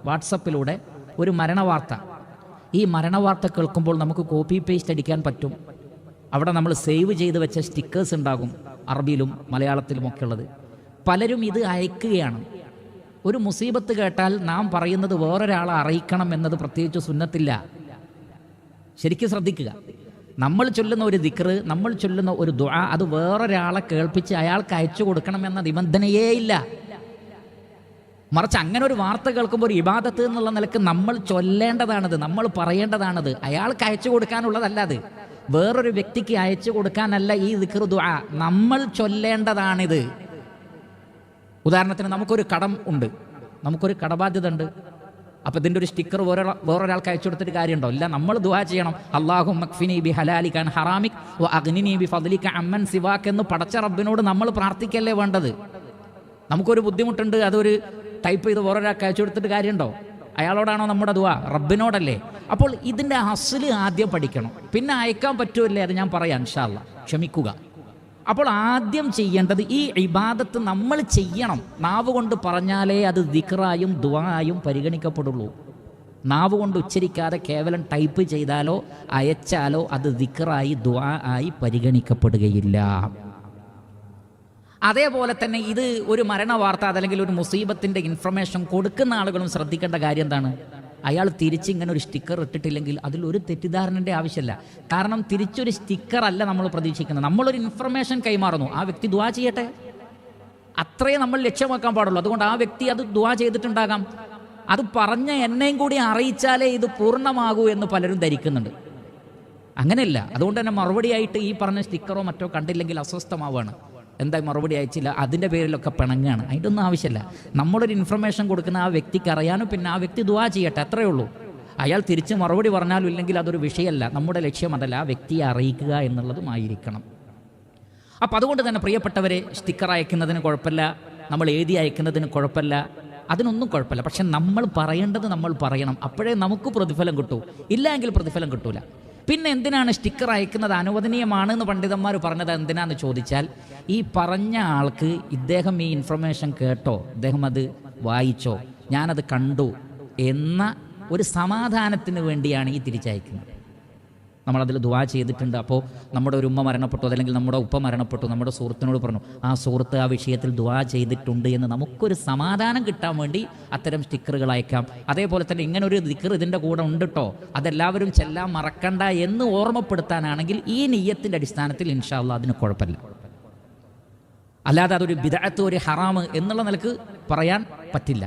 വാട്സപ്പിലൂടെ ഒരു മരണവാർത്ത. ഈ മരണവാർത്ത കേൾക്കുമ്പോൾ നമുക്ക് കോപ്പി പേസ്റ്റ് അടിക്കാൻ പറ്റും. അവിടെ നമ്മൾ സേവ് ചെയ്ത് വെച്ച സ്റ്റിക്കേഴ്സ് ഉണ്ടാകും, അറബിയിലും മലയാളത്തിലുമൊക്കെ ഉള്ളത്. പലരും ഇത് അയക്കുകയാണ്. ഒരു മുസീബത്ത് കേട്ടാൽ നാം പറയുന്നത് വേറൊരാളെ അറിയിക്കണം എന്നത് പ്രത്യേകിച്ച് സുന്നത്തില്ല. ശരിക്കും ശ്രദ്ധിക്കുക. നമ്മൾ ചൊല്ലുന്ന ഒരു ദിക്റ്, നമ്മൾ ചൊല്ലുന്ന ഒരു ദുആ, അത് വേറൊരാളെ കേൾപ്പിച്ച് അയാൾക്ക് അയച്ചു കൊടുക്കണം എന്ന നിബന്ധനയേ ഇല്ല. മറിച്ച് അങ്ങനെ ഒരു വാർത്ത കേൾക്കുമ്പോൾ ഒരു ഇബാദത്ത് എന്നുള്ള നിലക്ക് നമ്മൾ ചൊല്ലേണ്ടതാണത്, നമ്മൾ പറയേണ്ടതാണത്. അയാൾക്ക് അയച്ചു കൊടുക്കാനുള്ളതല്ല. അത് വേറൊരു വ്യക്തിക്ക് അയച്ചു കൊടുക്കാനല്ല ഈ ദിക്ർ ദുആ, നമ്മൾ ചൊല്ലേണ്ടതാണിത്. ഉദാഹരണത്തിന് നമുക്കൊരു കടം ഉണ്ട്, നമുക്കൊരു കടബാധ്യത ഉണ്ട്. അപ്പം ഇതിൻ്റെ ഒരു സ്റ്റിക്കർ വേറൊരാൾക്ക് അയച്ചു കൊടുത്തിട്ട് കാര്യമുണ്ടോ? ഇല്ല. നമ്മൾ ദുആ ചെയ്യണം, അല്ലാഹുമ്മ ക്ഫിനി ബി ഹലാലിക അൻ ഹറാമിക് വ അഗ്നിനി ബി ഫദ്ലിക അമ്മൻ സിവാക് എന്ന് പടച്ച റബ്ബിനോട് നമ്മൾ പ്രാർത്ഥിക്കല്ലേ വേണ്ടത്. നമുക്കൊരു ബുദ്ധിമുട്ടുണ്ട്, അതൊരു ടൈപ്പ് ചെയ്ത് വേറൊരാൾക്ക് അയച്ചു കൊടുത്തിട്ട് കാര്യമുണ്ടോ? അയാളോടാണോ നമ്മുടെ ദുആ? റബ്ബിനോടല്ലേ. അപ്പോൾ ഇതിൻ്റെ അസ്ല് ആദ്യം പഠിക്കണം, പിന്നെ അയക്കാൻ പറ്റുമല്ലേ അത് ഞാൻ പറയാം ഇൻഷാ അല്ലാഹ്, ക്ഷമിക്കുക. അപ്പോൾ ആദ്യം ചെയ്യേണ്ടത് ഈ ഇബാദത്ത് നമ്മൾ ചെയ്യണം. നാവ് കൊണ്ട് പറഞ്ഞാലേ അത് ദിക്റായും ദുആയും പരിഗണിക്കപ്പെടുള്ളൂ. നാവ് കൊണ്ട് ഉച്ചരിക്കാതെ കേവലം ടൈപ്പ് ചെയ്താലോ അയച്ചാലോ അത് ദിക്റായി ദുആ ആയി പരിഗണിക്കപ്പെടുകയില്ല. അതേപോലെ തന്നെ ഇത് ഒരു മരണവാർത്ത അതല്ലെങ്കിൽ ഒരു മുസീബത്തിൻ്റെ ഇൻഫർമേഷൻ കൊടുക്കുന്ന ആളുകളും ശ്രദ്ധിക്കേണ്ട കാര്യം എന്താണ്? അയാൾ തിരിച്ചിങ്ങനെ ഒരു സ്റ്റിക്കർ ഇട്ടിട്ടില്ലെങ്കിൽ അതിലൊരു തെറ്റിദ്ധാരണൻ്റെ ആവശ്യമില്ല. കാരണം തിരിച്ചൊരു സ്റ്റിക്കർ അല്ല നമ്മൾ പ്രതീക്ഷിക്കുന്നത്, നമ്മളൊരു ഇൻഫർമേഷൻ കൈമാറുന്നു. ആ വ്യക്തി ദുആ ചെയ്യട്ടെ, അത്രയേ നമ്മൾ ലക്ഷ്യമാക്കാൻ പാടുള്ളൂ. അതുകൊണ്ട് ആ വ്യക്തി അത് ദുആ ചെയ്തിട്ടുണ്ടാകാം, അത് പറഞ്ഞ എന്നെയും കൂടി അറിയിച്ചാലേ ഇത് പൂർണ്ണമാകൂ എന്ന് പലരും ധരിക്കുന്നുണ്ട്. അങ്ങനെയല്ല. അതുകൊണ്ട് തന്നെ മറുപടിയായിട്ട് ഈ പറഞ്ഞ സ്റ്റിക്കറോ മറ്റോ കണ്ടില്ലെങ്കിൽ അസ്വസ്ഥമാവുകയാണ്. എന്തായി മറുപടി അയച്ചില്ല, അതിൻ്റെ പേരിലൊക്കെ പിണങ്ങുകയാണ്. അതിൻ്റെ ഒന്നും ആവശ്യമില്ല. നമ്മളൊരു ഇൻഫർമേഷൻ കൊടുക്കുന്ന ആ വ്യക്തിക്ക് അറിയാനും പിന്നെ ആ വ്യക്തി ദുആ ചെയ്യട്ടെ, അത്രയേ ഉള്ളൂ. അയാൾ തിരിച്ച് മറുപടി പറഞ്ഞാലും ഇല്ലെങ്കിൽ അതൊരു വിഷയമല്ല. നമ്മുടെ ലക്ഷ്യം അതല്ല, ആ വ്യക്തിയെ അറിയിക്കുക എന്നുള്ളതുമായിരിക്കണം. അപ്പം അതുകൊണ്ട് തന്നെ പ്രിയപ്പെട്ടവരെ, സ്റ്റിക്കർ അയക്കുന്നതിന് കുഴപ്പമില്ല, നമ്മൾ എഴുതി അയക്കുന്നതിന് കുഴപ്പമില്ല, അതിനൊന്നും കുഴപ്പമില്ല. പക്ഷെ നമ്മൾ പറയേണ്ടത് നമ്മൾ പറയണം, അപ്പോഴേ നമുക്ക് പ്രതിഫലം കിട്ടൂ. ഇല്ല എങ്കിൽ പ്രതിഫലം കിട്ടൂല. പിന്നെ എന്തിനാണ് സ്റ്റിക്കർ അയക്കുന്നത് അനുവദനീയമാണെന്ന് പണ്ഡിതന്മാർ പറഞ്ഞത് എന്തിനാന്ന് ചോദിച്ചാൽ, ഈ പറഞ്ഞ ആൾക്ക് ഇദ്ദേഹം ഈ ഇൻഫർമേഷൻ കേട്ടോ, ഇദ്ദേഹം അത് വായിച്ചോ, ഞാനത് കണ്ടു എന്ന ഒരു സമാധാനത്തിന് വേണ്ടിയാണ് ഈ തിരിച്ചയക്കുന്നത്. നമ്മളതിൽ ദുആ ചെയ്തിട്ടുണ്ട്, അപ്പോൾ നമ്മുടെ ഒരു ഉമ്മ മരണപ്പെട്ടു അല്ലെങ്കിൽ നമ്മുടെ ഉപ്പ മരണപ്പെട്ടു, നമ്മുടെ സുഹൃത്തിനോട് പറഞ്ഞു ആ സുഹൃത്ത് ആ വിഷയത്തിൽ ദുആ ചെയ്തിട്ടുണ്ട് എന്ന് നമുക്കൊരു സമാധാനം കിട്ടാൻ വേണ്ടി അത്തരം സ്റ്റിക്കറുകൾ അയക്കാം. അതേപോലെ തന്നെ ഇങ്ങനെ ഒരു ദിക്ർ ഇതിൻ്റെ കൂടെ ഉണ്ട് കേട്ടോ, അതെല്ലാവരും ചെല്ലാൻ മറക്കണ്ട എന്ന് ഓർമ്മപ്പെടുത്താനാണെങ്കിൽ ഈ നിയ്യത്തിൻ്റെ അടിസ്ഥാനത്തിൽ ഇൻഷാ അല്ലാഹ് അതിന് കുഴപ്പമില്ല. അല്ലാതെ അതൊരു ബിദ്അത്ത്, ഒരു ഹറാം എന്നുള്ള നിലക്ക് പറയാൻ പറ്റില്ല.